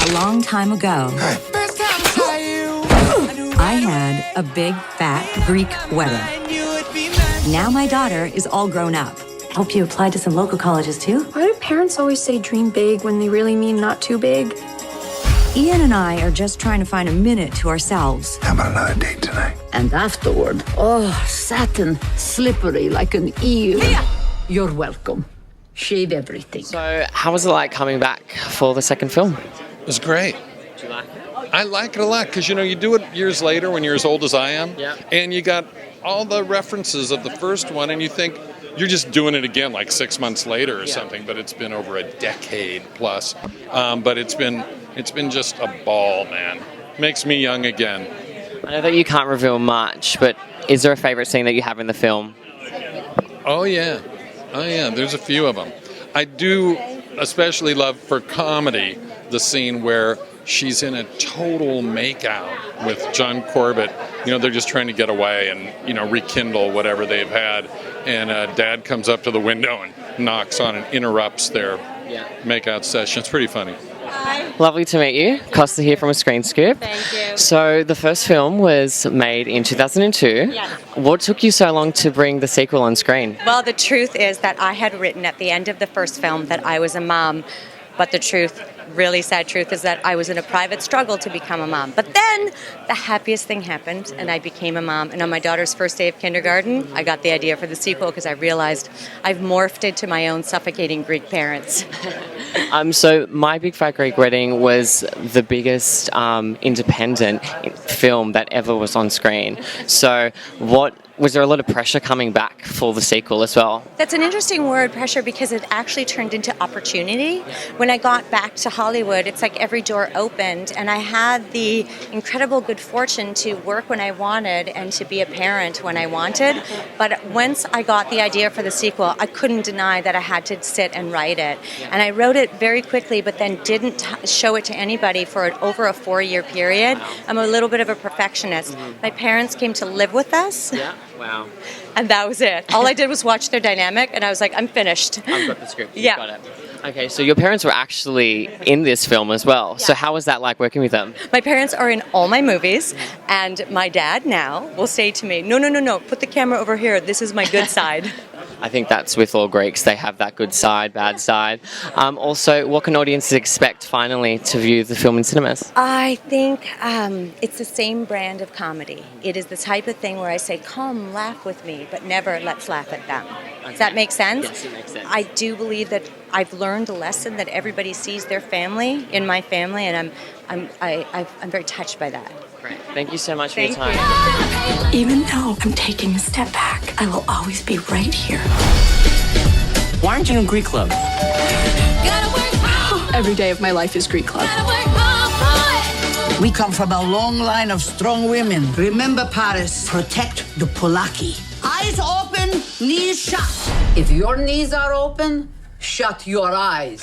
a long time ago, I had a big, fat Greek wedding. Now my daughter is all grown up. Hope you applied to some local colleges, too. Why do parents always say dream big when they really mean not too big? Ian and I are just trying to find a minute to ourselves. How about another date tonight? And afterward, satin, slippery like an eel. You're welcome. Shave everything. So, how was it like coming back for the second film? It was great. Did you like it? I like it a lot because, you do it years later when you're as old as I am. Yeah. And you got all the references of the first one, and you think you're just doing it again like 6 months later or something, but it's been over a decade plus. But it's been just a ball, man. Makes me young again. I know that you can't reveal much, but is there a favorite scene that you have in the film? Oh, yeah. There's a few of them. I do especially love, for comedy, the scene where she's in a total makeout with John Corbett. They're just trying to get away and, rekindle whatever they've had. And Dad comes up to the window and knocks on and interrupts their makeout session. It's pretty funny. Hi. Lovely to meet you. Costa here from A Screen Scoop. Thank you. So the first film was made in 2002. Yes. What took you so long to bring the sequel on screen? Well, the truth is that I had written at the end of the first film that I was a mom, but the truth, really sad truth, is that I was in a private struggle to become a mom. But then the happiest thing happened, and I became a mom. And on my daughter's first day of kindergarten, I got the idea for the sequel because I realized I've morphed into my own suffocating Greek parents. So My Big Fat Greek Wedding was the biggest independent film that ever was on screen. So was there a lot of pressure coming back for the sequel as well? That's an interesting word, pressure, because it actually turned into opportunity. When I got back to Hollywood, it's like every door opened, and I had the incredible good fortune to work when I wanted and to be a parent when I wanted. But once I got the idea for the sequel, I couldn't deny that I had to sit and write it. And I wrote it very quickly, but then didn't show it to anybody for over a 4-year period. I'm a little bit of a perfectionist. My parents came to live with us. Yeah. Wow. And that was it. All I did was watch their dynamic, and I was like, I'm finished. I've got the script. Yeah. Got it. Okay, so your parents were actually in this film as well. Yeah. So how was that like working with them? My parents are in all my movies, and my dad now will say to me, no, put the camera over here. This is my good side. I think that's with all Greeks. They have that good side, bad side. Also, what can audiences expect finally to view the film in cinemas? I think it's the same brand of comedy. It is the type of thing where I say, come, laugh with me, but never let's laugh at them. Okay. Does that make sense? Yes, it makes sense. I do believe that I've learned a lesson that everybody sees their family in my family, and I'm very touched by that. Great. Thank you so much for your time. Even though I'm taking a step back, I will always be right here. Why aren't you in Greek Club? Every day of my life is Greek Club. We come from a long line of strong women. Remember, Paris, protect the Polaki. Eyes open, knees shut. If your knees are open, shut your eyes.